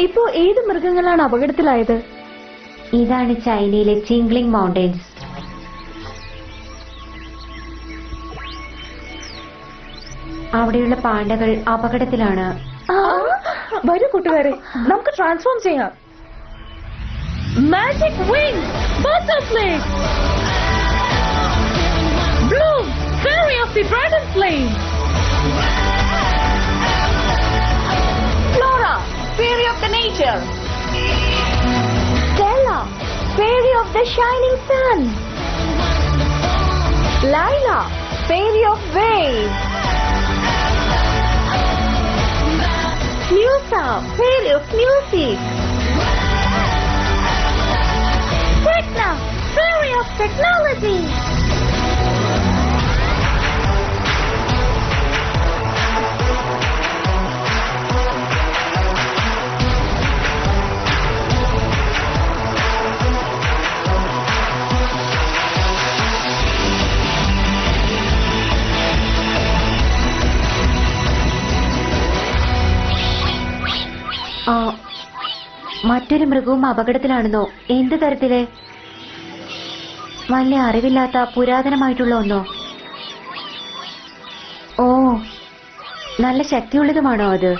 ഇപ്പോ ഏത് മൃഗങ്ങളാണ് അപകടത്തിലായത്? ഇതാണ് ചൈനയിലെ ചിംഗ്ലിംഗ് മൗണ്ടൻസ്. അവിടെയുള്ള പാണ്ടകൾ അപകടത്തിലാണ്. വരൂ കൂട്ടുകാരെ, നമുക്ക് ട്രാൻസ്ഫോം ചെയ്യാം. Magic wing butterfly, Bloom fairy of the dragon flame, Flora fairy of the nature, Stella fairy of the shining sun, Layla fairy of waves, Musa, fairy of music. Tekna, fairy of technology. മറ്റൊരു മൃഗവും അപകടത്തിലാണെന്നോ? എന്ത് തരത്തില്? വല്ല അറിവില്ലാത്ത പുരാതനമായിട്ടുള്ള ഒന്നോ? ഓ, നല്ല ശക്തിയുള്ളതുമാണോ അത്?